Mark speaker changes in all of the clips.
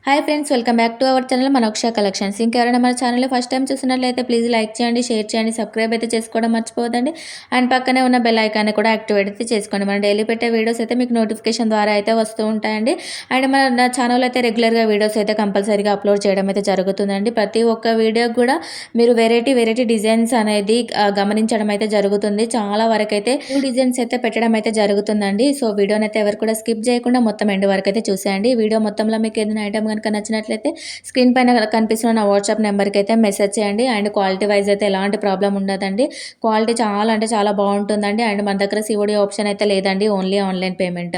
Speaker 1: Hi friends, welcome back to our channel Manoksha collections. ఇంకెవరైనా మన channel first time చూసినట్లయితే please like చేయండి, share చేయండి, సబ్స్క్రైబ్ అయితే చేసుకోవడం మర్చిపోవద్దండి. అండ్ పక్కనే ఉన్న బెల్ ఐకాన్ని కూడా యాక్టివేట్ అయితే చేసుకోండి. మన డైలీ పెట్టే వీడియోస్ అయితే మీకు నోటిఫికేషన్ ద్వారా అయితే వస్తూ ఉంటాయండి. అండ్ నా ఛానల్ అయితే రెగ్యులర్గా వీడియోస్ అయితే కంపల్సరీగా అప్లోడ్ చేయడం అయితే జరుగుతుందండి. ప్రతి ఒక్క వీడియోకి కూడా మీరు వెరైటీ డిజైన్స్ అనేది గమనించడం అయితే జరుగుతుంది. చాలా వరకు అయితే న్యూ డిజైన్స్ అయితే పెట్టడం అయితే జరుగుతుందండి. సో వీడియోని అయితే ఎవరు కూడా స్కిప్ చేయకుండా మొత్తం ఎండ్ వరకు అయితే చూసేయండి. వీడియో మొత్తంలో మీకు ఏదైనా ఐటమ్ కనుక నచ్చినట్లయితే స్క్రీన్ పైన కనిపిస్తున్న నా వాట్సాప్ నెంబర్కి అయితే మెసేజ్ చేయండి. అండ్ క్వాలిటీ వైజ్ అయితే ఎలాంటి ప్రాబ్లం ఉండదండి. క్వాలిటీ చాలా అంటే చాలా బాగుంటుందండి. అండ్ మన దగ్గర సిఓడి ఆప్షన్ అయితే లేదండి, ఓన్లీ ఆన్లైన్ పేమెంట్.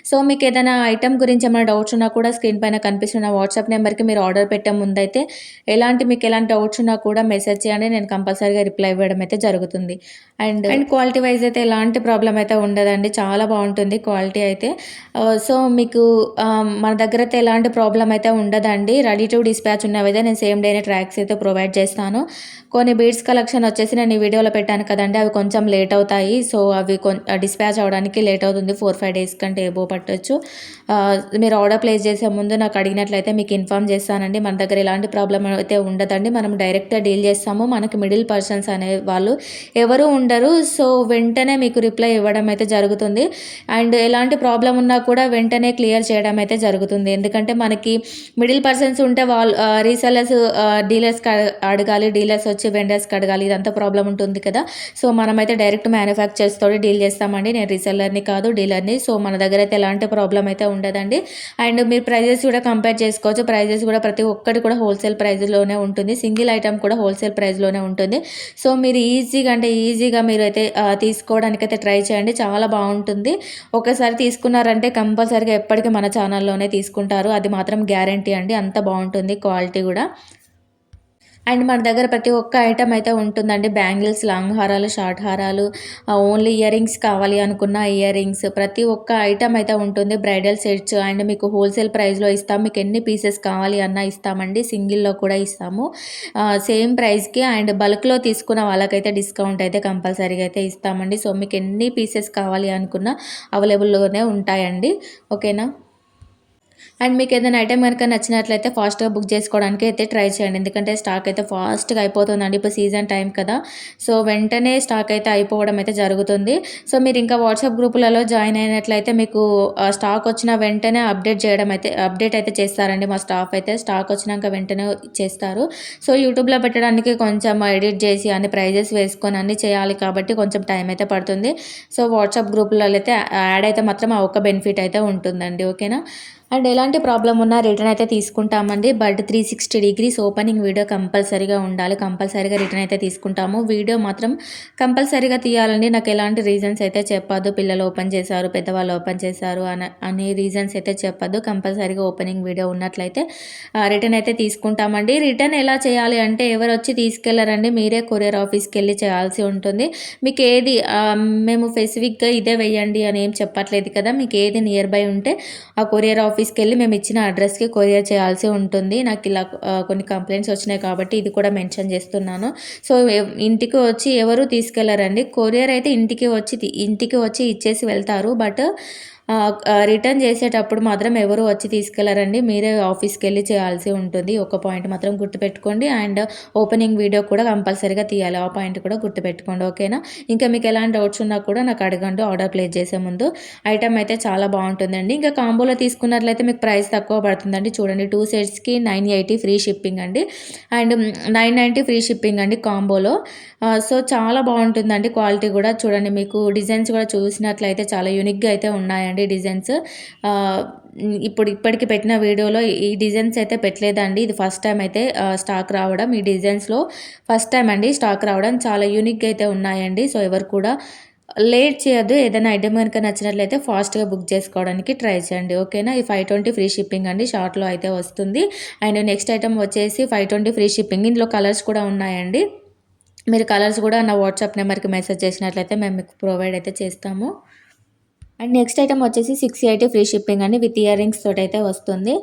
Speaker 1: సో మీకు ఏదైనా ఐటమ్ గురించి ఏమైనా డౌట్స్ ఉన్నా కూడా స్క్రీన్ పైన కనిపిస్తున్న వాట్సాప్ నెంబర్కి మీరు ఆర్డర్ పెట్టే ముందైతే మీకు ఎలాంటి డౌట్స్ ఉన్నా కూడా మెసేజ్ చేయండి. నేను కంపల్సరీగా రిప్లై ఇవ్వడం అయితే జరుగుతుంది. అండ్ క్వాలిటీ వైజ్ అయితే ఎలాంటి ప్రాబ్లం అయితే ఉండదండి, చాలా బాగుంటుంది క్వాలిటీ అయితే. సో మీకు మన దగ్గర అయితే ఎలాంటి ప్రాబ్లం అయితే ఉండదండి. రెడీ టు డిస్పాచ్ ఉన్నవైతే నేను సేమ్ డేనే ట్రాక్స్ అయితే ప్రొవైడ్ చేస్తాను. కొన్ని బీడ్స్ కలెక్షన్ వచ్చేసి నేను ఈ వీడియోలో పెట్టాను కదండి, అవి కొంచెం లేట్ అవుతాయి. సో అవి డిస్పాచ్ అవడానికి లేట్ అవుతుంది, 4-5 డేస్ కంటే ఏబో పట్టొచ్చు. మీరు ఆర్డర్ ప్లేస్ చేసే ముందు నాకు అడిగినట్లయితే మీకు ఇన్ఫామ్ చేస్తానండి. మన దగ్గర ఎలాంటి ప్రాబ్లం అయితే ఉండదండి. మనం డైరెక్ట్గా డీల్ చేస్తాము. మనకి మిడిల్ పర్సన్స్ అనే వాళ్ళు ఎవరు ఉండరు. సో వెంటనే మీకు రిప్లై ఇవ్వడం అయితే జరుగుతుంది. అండ్ ఎలాంటి ప్రాబ్లం ఉన్నా కూడా వెంటనే క్లియర్ చేయడం అయితే జరుగుతుంది. ఎందుకంటే మనకి మిడిల్ పర్సన్స్ ఉంటే వాళ్ళు రీసెల్లర్స్ డీలర్స్కి అడగాలి, డీలర్స్ వచ్చి వెండర్స్కి అడగాలి, ఇదంతా ప్రాబ్లం ఉంటుంది కదా. సో మనమైతే డైరెక్ట్ మ్యానుఫ్యాక్చర్స్ తోటి డీల్ చేస్తామండి. నేను రీసెల్లర్ని కాదు, డీలర్ని. సో మన దగ్గర అయితే ఎలాంటి ప్రాబ్లం అయితే ఉండదండి. అండ్ మీరు ప్రైజెస్ కూడా కంపేర్ చేసుకోవచ్చు. ప్రైజెస్ కూడా ప్రతి ఒక్కటి కూడా హోల్సేల్ ప్రైస్లోనే ఉంటుంది. సింగిల్ ఐటమ్ కూడా హోల్సేల్ ప్రైస్లోనే ఉంటుంది. సో మీరు ఈజీగా మీరు అయితే తీసుకోవడానికైతే ట్రై చేయండి, చాలా బాగుంటుంది. ఒకసారి తీసుకున్నారంటే కంపల్సరీగా ఎప్పటికీ మన ఛానల్లోనే తీసుకుంటారు, అది మాత్రం గ్యారంటీ అండి. అంత బాగుంటుంది క్వాలిటీ కూడా. అండ్ మన దగ్గర ప్రతి ఒక్క ఐటమ్ అయితే ఉంటుందండి. బ్యాంగిల్స్, లాంగ్ హారాలు, షార్ట్ హారాలు, ఓన్లీ ఇయర్ రింగ్స్ కావాలి అనుకున్న ఇయర్ రింగ్స్, ప్రతి ఒక్క ఐటమ్ అయితే ఉంటుంది. బ్రైడల్ సెట్స్ అండ్ మీకు హోల్సేల్ ప్రైస్లో ఇస్తాం. మీకు ఎన్ని పీసెస్ కావాలి అన్నా ఇస్తామండి, సింగిల్లో కూడా ఇస్తాము సేమ్ ప్రైస్కి. అండ్ బల్క్లో తీసుకున్న వాళ్ళకైతే డిస్కౌంట్ అయితే కంపల్సరీగా అయితే ఇస్తామండి. సో మీకు ఎన్ని పీసెస్ కావాలి అనుకున్నా అవైలబుల్లోనే ఉంటాయండి, ఓకేనా. అండ్ మీకు ఏదైనా ఐటమ్ కనుక నచ్చినట్లయితే ఫాస్ట్గా బుక్ చేసుకోవడానికి అయితే ట్రై చేయండి. ఎందుకంటే స్టాక్ అయితే ఫాస్ట్గా అయిపోతుందండి, ఇప్పుడు సీజన్ టైం కదా. సో వెంటనే స్టాక్ అయితే అయిపోవడం అయితే జరుగుతుంది. సో మీరు ఇంకా వాట్సాప్ గ్రూపులలో జాయిన్ అయినట్లయితే మీకు స్టాక్ వచ్చిన వెంటనే అప్డేట్ అయితే చేస్తారండి మా స్టాఫ్ అయితే. స్టాక్ వచ్చినాక వెంటనే చేస్తారు. సో యూట్యూబ్లో పెట్టడానికి కొంచెం ఎడిట్ చేసి అన్ని ప్రైజెస్ వేసుకొని అన్నీ చేయాలి కాబట్టి కొంచెం టైం అయితే పడుతుంది. సో వాట్సాప్ గ్రూపులలో అయితే యాడ్ అయితే మాత్రం ఆ ఒక్క బెనిఫిట్ అయితే ఉంటుందండి, ఓకేనా. అండ్ ఎలాంటి ప్రాబ్లం ఉన్నా రిటర్న్ అయితే తీసుకుంటామండి. బట్ 360 డిగ్రీస్ ఓపెనింగ్ వీడియో కంపల్సరీగా ఉండాలి. కంపల్సరీగా రిటర్న్ అయితే తీసుకుంటాము. వీడియో మాత్రం కంపల్సరీగా తీయాలండి. నాకు ఎలాంటి రీజన్స్ అయితే చెప్పద్దు, పిల్లలు ఓపెన్ చేశారు, పెద్దవాళ్ళు ఓపెన్ చేశారు అనే రీజన్స్ అయితే చెప్పద్దు. కంపల్సరీగా ఓపెనింగ్ వీడియో ఉన్నట్లయితే రిటర్న్ అయితే తీసుకుంటామండి. రిటర్న్ ఎలా చేయాలి అంటే ఎవరు వచ్చి తీసుకెళ్లారండి, మీరే కొరియర్ ఆఫీస్కి వెళ్ళి చేయాల్సి ఉంటుంది. మీకు ఏది మేము స్పెసిఫిక్గా ఇదే వేయండి అని ఏం చెప్పట్లేదు కదా. మీకు ఏది నియర్ బై ఉంటే ఆ కొరియర్ ఆఫీస్కి వెళ్ళి మేము ఇచ్చిన అడ్రస్కి కొరియర్ చేయాల్సి ఉంటుంది. నాకు ఇలా కొన్ని కంప్లైంట్స్ వచ్చినాయి కాబట్టి ఇది కూడా మెన్షన్ చేస్తున్నాను. సో ఇంటికి వచ్చి ఎవరు తీసుకెళ్లారండి, కొరియర్ అయితే ఇంటికి వచ్చి ఇచ్చేసి వెళ్తారు. బట్ రిటర్న్ చేసేటప్పుడు మాత్రం ఎవరు వచ్చి తీసుకెళ్లారండి, మీరే ఆఫీస్కి వెళ్ళి చేయాల్సి ఉంటుంది. ఒక పాయింట్ మాత్రం గుర్తుపెట్టుకోండి. అండ్ ఓపెనింగ్ వీడియో కూడా కంపల్సరీగా తీయాలి, ఆ పాయింట్ కూడా గుర్తుపెట్టుకోండి, ఓకేనా. ఇంకా మీకు ఎలాంటి డౌట్స్ ఉన్నా కూడా నాకు అడగండి ఆర్డర్ ప్లేస్ చేసే ముందు. ఐటమ్ అయితే చాలా బాగుంటుందండి. ఇంకా కాంబోలో తీసుకున్నట్లయితే మీకు ప్రైస్ తక్కువ పడుతుందండి. చూడండి, 2 సెట్స్కి 980 ఫ్రీ షిప్పింగ్ అండి. అండ్ 990 ఫ్రీ షిప్పింగ్ అండి కాంబోలో. సో చాలా బాగుంటుందండి క్వాలిటీ కూడా. చూడండి, మీకు డిజైన్స్ కూడా చూసినట్లయితే చాలా యూనిక్గా అయితే ఉన్నాయండి డిజైన్స్. ఇప్పటికి పెట్టిన వీడియోలో ఈ డిజైన్స్ అయితే పెట్టలేదండి, ఇది ఫస్ట్ టైం అయితే స్టాక్ రావడం. ఈ డిజైన్స్లో ఫస్ట్ టైం అండి స్టాక్ రావడం, చాలా యూనిక్గా అయితే ఉన్నాయండి. సో ఎవరు కూడా లేట్ చేయొద్దు. ఏదైనా ఐటమ్ కనుక నచ్చినట్లయితే ఫాస్ట్గా బుక్ చేసుకోవడానికి ట్రై చేయండి, ఓకేనా. ఈ 520 ఫ్రీ షిప్పింగ్ అండి, షార్ట్లో అయితే వస్తుంది. అండ్ నెక్స్ట్ ఐటమ్ వచ్చేసి 520 ఫ్రీ షిప్పింగ్. ఇందులో కలర్స్ కూడా ఉన్నాయండి. మీరు కలర్స్ కూడా నా వాట్సాప్ నెంబర్కి మెసేజ్ చేసినట్లయితే మేము మీకు ప్రొవైడ్ అయితే చేస్తాము. అండ్ నెక్స్ట్ ఐటమ్ వచ్చేసి 680 ఫ్రీ షిప్పింగ్ అండి విత్ ఇయర్ రింగ్స్ తోటైతే వస్తుంది.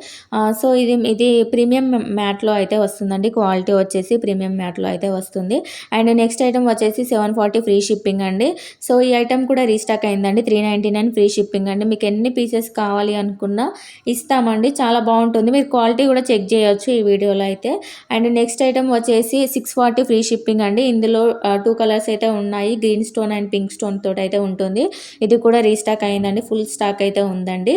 Speaker 1: సో, ఇది ప్రీమియం మ్యాట్‌లో అయితే వస్తుందండి. క్వాలిటీ వచ్చేసి ప్రీమియం మ్యాట్‌లో అయితే వస్తుంది. అండ్ నెక్స్ట్ ఐటమ్ వచ్చేసి 740 ఫ్రీ షిప్పింగ్ అండి. సో, ఈ ఐటమ్ కూడా రీస్టాక్ అయిందండి. 399 ఫ్రీ షిప్పింగ్ అండి. మీకు ఎన్ని పీసెస్ కావాలి అనుకున్నా ఇస్తామండి. చాలా బావుంటుంది. మీరు క్వాలిటీ కూడా చెక్ చేయొచ్చు ఈ వీడియోలో అయితే. అండ్ నెక్స్ట్ ఐటమ్ వచ్చేసి 640 ఫ్రీ షిప్పింగ్ అండి. ఇందులో 2 కలర్స్ అయితే ఉన్నాయి. Green stone and pink stone తోటైతే ఉంటుంది. ఇది కూడా రీస్టాక్ అయిందండి. ఫుల్ స్టాక్ అయితే ఉందండి.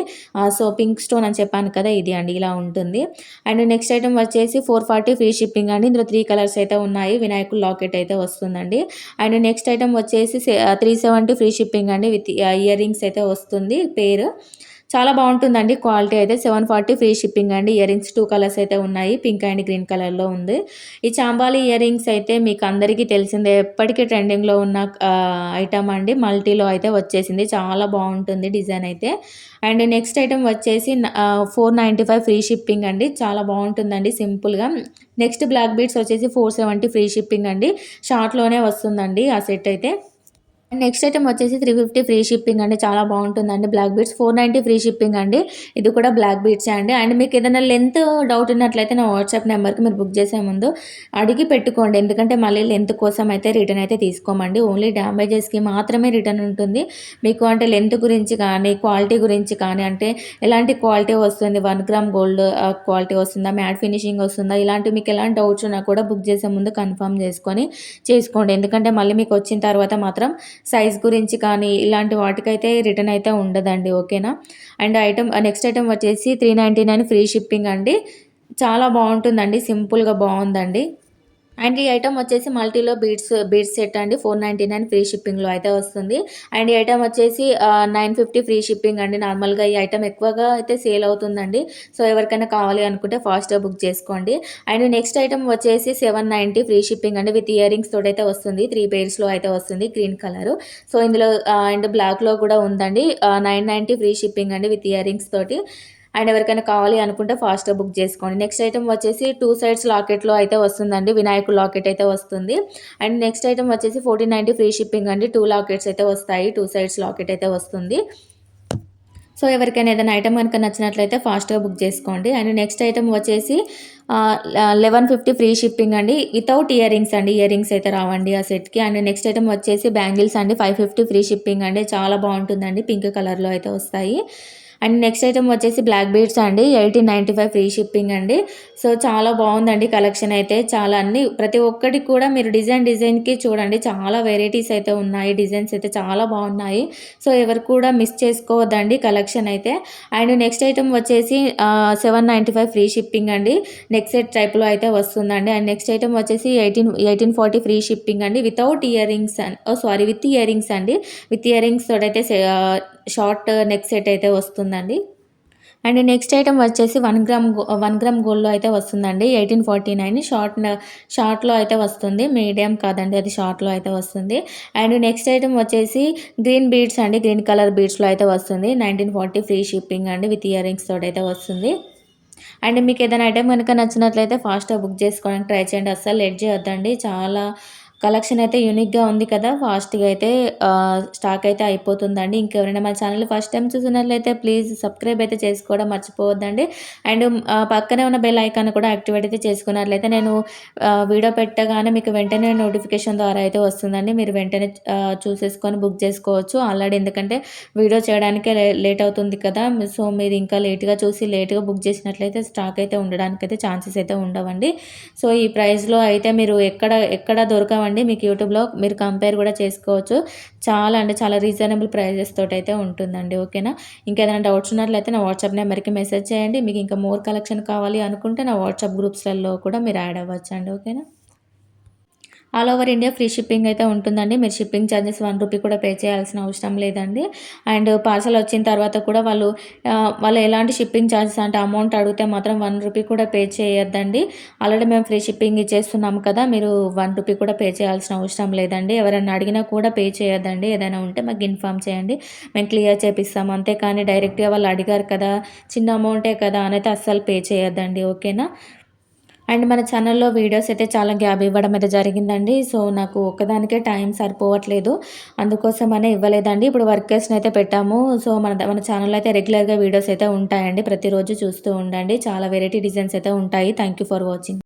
Speaker 1: సో, పింక్ స్టోన్ అని చెప్పాను కదా! ఇది అండి. ఇలా ఉంటుంది. అండ్ నెక్స్ట్ ఐటమ్ వచ్చేసి 440 ఫ్రీ షిప్పింగ్ అండి. ఇందులో 3 కలర్స్ అయితే ఉన్నాయి. వినాయకుడు లాకెట్ అయితే వస్తుందండి. అండ్ నెక్స్ట్ ఐటమ్ వచ్చేసి 370 ఫ్రీ షిప్పింగ్ అండి విత్ ఇయర్ రింగ్స్ అయితే వస్తుంది పేర్. చాలా బావుంటుందండి క్వాలిటీ అయితే. 740 ఫ్రీ షిప్పింగ్ అండి. ఇయర్ రింగ్స్ 2 కలర్స్ అయితే ఉన్నాయి. పింక్ అండ్ గ్రీన్ కలర్‌లో ఉంది. ఈ చాంబాలి ఇయర్ రింగ్స్ అయితే మీకు అందరికీ తెలిసిందే. ఎప్పటికీ ట్రెండింగ్‌లో ఉన్న ఐటమ్ అండి. మల్టీలో అయితే వచ్చేసింది. చాలా బావుంటుంది డిజైన్ అయితే. అండ్ నెక్స్ట్ ఐటమ్ వచ్చేసి 495 ఫ్రీ షిప్పింగ్ అండి. చాలా బావుంటుందండి సింపుల్‌గా. నెక్స్ట్ బ్లాక్ బీడ్స్ వచ్చేసి 470 ఫ్రీ షిప్పింగ్ అండి. షార్ట్‌లోనే వస్తుందండి ఆ సెట్ అయితే. నెక్స్ట్ ఐటమ్ వచ్చేసి 350 ఫ్రీ షిప్పింగ్ అండి. చాలా బావుంటుందండి. బ్లాక్ బీడ్స్ 490 ఫ్రీ షిప్పింగ్ అండి. ఇది కూడా బ్లాక్ బీడ్సే అండి. అండ్ మీకు ఏదైనా లెంత్ డౌట్ ఉన్నట్లయితే నా వాట్సాప్ నెంబర్‌కి మీరు బుక్ చేసే ముందు అడిగి పెట్టుకోండి. ఎందుకంటే మళ్ళీ లెంత్ కోసం అయితే రిటర్న్ అయితే తీసుకోమండి. ఓన్లీ డ్యామేజెస్‌కి మాత్రమే రిటర్న్ ఉంటుంది. మీకు అంటే లెంత్ గురించి కానీ, క్వాలిటీ గురించి కానీ అంటే ఎలాంటి క్వాలిటీ వస్తుంది, 1 గ్రామ్ గోల్డ్ క్వాలిటీ వస్తుందా, మ్యాట్ ఫినిషింగ్ వస్తుందా, ఇలాంటివి మీకు ఎలాంటి డౌట్స్ ఉన్నా కూడా బుక్ చేసే ముందు కన్ఫర్మ్ చేసుకోండి. ఎందుకంటే మళ్ళీ మీకు వచ్చిన తర్వాత మాత్రం సైజ్ గురించి కానీ ఇలాంటి వాటికైతే రిటర్న్ అయితే ఉండదండి. ఓకేనా? అండ్ నెక్స్ట్ ఐటమ్ వచ్చేసి 399 ఫ్రీ షిప్పింగ్ అండి. చాలా బావుంటుందండి. సింపుల్‌గా బావుందండి. అండ్ ఈ ఐటమ్ వచ్చేసి మల్టీలో బీడ్స్ సెట్ అండి. 499 ఫ్రీ షిప్పింగ్‌లో అయితే వస్తుంది. అండ్ ఈ ఐటమ్ వచ్చేసి 950 ఫ్రీ షిప్పింగ్ అండి. నార్మల్‌గా ఈ ఐటమ్ ఎక్కువగా అయితే సేల్ అవుతుందండి. సో, ఎవరికైనా కావాలి అనుకుంటే ఫాస్ట్‌గా బుక్ చేసుకోండి. అండ్ నెక్స్ట్ ఐటమ్ వచ్చేసి 790 ఫ్రీ షిప్పింగ్ అండి. విత్ ఇయర్ రింగ్స్ తోటైతే వస్తుంది. 3 పెయిర్స్‌లో అయితే వస్తుంది. Green colour. సో, ఇందులో అండ్ బ్లాక్‌లో కూడా ఉందండి. 990 ఫ్రీ షిప్పింగ్ అండి విత్ ఇయర్ రింగ్స్ తోటి. అండ్ ఎవరికైనా కావాలి అనుకుంటే ఫాస్ట్‌గా బుక్ చేసుకోండి. నెక్స్ట్ ఐటమ్ వచ్చేసి 2 సైడ్స్ లాకెట్‌లో అయితే వస్తుందండి. వినాయకుడు లాకెట్ అయితే వస్తుంది. అండ్ నెక్స్ట్ ఐటమ్ వచ్చేసి 1490 ఫ్రీ షిప్పింగ్ అండి. 2 లాకెట్స్ అయితే వస్తాయి. 2 సైడ్స్ లాకెట్ అయితే వస్తుంది. సో, ఎవరికైనా ఏదైనా ఐటమ్ గనుక నచ్చినట్లయితే ఫాస్ట్‌గా బుక్ చేసుకోండి. అండ్ నెక్స్ట్ ఐటమ్ వచ్చేసి 1150 ఫ్రీ షిప్పింగ్ అండి. వితౌట్ ఇయర్ రింగ్స్ అండి. ఇయర్ రింగ్స్ అయితే రావండి ఆ సెట్‌కి. అండ్ నెక్స్ట్ ఐటమ్ వచ్చేసి బ్యాంగిల్స్ అండి. 550 ఫ్రీ షిప్పింగ్ అండి. చాలా బావుంటుందండి. పింక్ కలర్‌లో అయితే వస్తాయి. అండ్ నెక్స్ట్ ఐటమ్ వచ్చేసి బ్లాక్ బీడ్స్ అండి. 1895 ఫ్రీ షిప్పింగ్ అండి. సో, చాలా బావుందండి కలెక్షన్ అయితే. చాలా అన్నీ ప్రతి ఒక్కటి కూడా మీరు డిజైన్‌కి చూడండి. చాలా వెరైటీస్ అయితే ఉన్నాయి. డిజైన్స్ అయితే చాలా బావున్నాయి. సో, ఎవరు కూడా మిస్ చేసుకోవద్దండి కలెక్షన్ అయితే. అండ్ నెక్స్ట్ ఐటమ్ వచ్చేసి 795 ఫ్రీ షిప్పింగ్ అండి. నెక్ సెట్ టైప్‌లో అయితే వస్తుందండి. అండ్ నెక్స్ట్ ఐటమ్ వచ్చేసి 1840 ఫ్రీ షిప్పింగ్ అండి. Without ear rings with ear rings అండి. విత్ ఇయర్ రింగ్స్ తోటైతే షార్ట్ నెక్ సెట్ అయితే వస్తుందండి. అండ్ నెక్స్ట్ ఐటమ్ వచ్చేసి 1 గ్రామ్ గోల్డ్‌లో అయితే వస్తుందండి. 1849 షార్ట్‌లో అయితే వస్తుంది. మీడియం కాదండి. అది షార్ట్‌లో అయితే వస్తుంది. అండ్ నెక్స్ట్ ఐటమ్ వచ్చేసి గ్రీన్ బీడ్స్ అండి. గ్రీన్ కలర్ బీడ్స్‌లో అయితే వస్తుంది. 1940 ఫ్రీ షిప్పింగ్ అండి. విత్ ఇయర్ రింగ్స్ తోటైతే వస్తుంది. అండ్ మీకు ఏదైనా ఐటెమ్ గనుక నచ్చినట్లయితే ఫాస్ట్‌గా బుక్ చేసుకోవడానికి ట్రై చేయండి. అస్సలు లేట్ చేయొద్దండి. చాలా కలెక్షన్ అయితే యూనిక్‌గా ఉంది కదా! ఫాస్ట్‌గా అయితే స్టాక్ అయితే అయిపోతుందండి. ఇంకెవరైనా మన ఛానెల్‌ని ఫస్ట్ టైమ్ చూస్తున్నట్లయితే ప్లీజ్ సబ్స్క్రైబ్ అయితే చేసుకోవడం మర్చిపోవద్దండి. అండ్ పక్కనే ఉన్న బెల్ ఐకాన్ కూడా యాక్టివేట్ అయితే చేసుకున్నట్లయితే నేను వీడియో పెట్టగానే మీకు వెంటనే నోటిఫికేషన్ ద్వారా అయితే వస్తుందండి. మీరు వెంటనే చూసేసుకొని బుక్ చేసుకోవచ్చు. ఆల్రెడీ ఎందుకంటే వీడియో చేయడానికే లేట్ అవుతుంది కదా! సో, మీరు ఇంకా లేట్‌గా చూసి లేట్‌గా బుక్ చేసినట్లయితే స్టాక్ అయితే ఉండడానికైతే ఛాన్సెస్ అయితే ఉండవండి. సో, ఈ ప్రైస్‌లో అయితే మీరు ఎక్కడ దొరకవండి. మీకు యూట్యూబ్‌లో మీరు కంపేర్ కూడా చేసుకోవచ్చు. చాలా అంటే చాలా రీజనబుల్ ప్రైజెస్ తోటైతే ఉంటుందండి. ఓకేనా? ఇంకేదైనా డౌట్స్ ఉన్నట్లయితే నా వాట్సాప్ నెంబర్‌కి మెసేజ్ చేయండి. మీకు ఇంకా మోర్ కలెక్షన్ కావాలి అనుకుంటే నా వాట్సాప్ గ్రూప్స్‌లలో కూడా మీరు యాడ్ అవ్వచ్చండి. ఓకేనా? All over India free shipping అయితే ఉంటుందండి. మీరు షిప్పింగ్ ఛార్జెస్ 1 రూపీ కూడా పే చేయాల్సిన అవసరం లేదండి. అండ్ పార్సెల్ వచ్చిన తర్వాత కూడా వాళ్ళు ఎలాంటి షిప్పింగ్ ఛార్జెస్ అంటే అమౌంట్ అడిగితే మాత్రం 1 రూపీ కూడా పే చేయొద్దండి. ఆల్రెడీ మేము ఫ్రీ షిప్పింగ్ ఇచ్చేస్తున్నాము కదా! మీరు 1 రూపీ కూడా పే చేయాల్సిన అవసరం లేదండి. ఎవరైనా అడిగినా కూడా పే చేయొద్దండి. ఏదైనా ఉంటే మాకు ఇన్ఫార్మ్ చేయండి. మేము క్లియర్ చేపిస్తాము. అంతేకానీ డైరెక్ట్‌గా వాళ్ళు అడిగారు కదా! చిన్న అమౌంటే కదా! అనైతే అస్సలు పే చేయొద్దండి. ఓకేనా? అండ్ మన ఛానల్‌లో వీడియోస్ అయితే చాలా గ్యాప్ ఇవ్వడం అయితే జరిగిందండి. సో, నాకు ఒక్కదానికే టైం సరిపోవట్లేదు. అందుకోసమనే ఇవ్వలేదండి. ఇప్పుడు వర్కర్స్‌నైతే పెట్టాము. సో, మన ఛానల్‌లో అయితే రెగ్యులర్‌గా వీడియోస్ అయితే ఉంటాయండి. ప్రతిరోజు చూస్తూ ఉండండి. చాలా వెరైటీ డిజైన్స్ అయితే ఉంటాయి. Thank you for watching.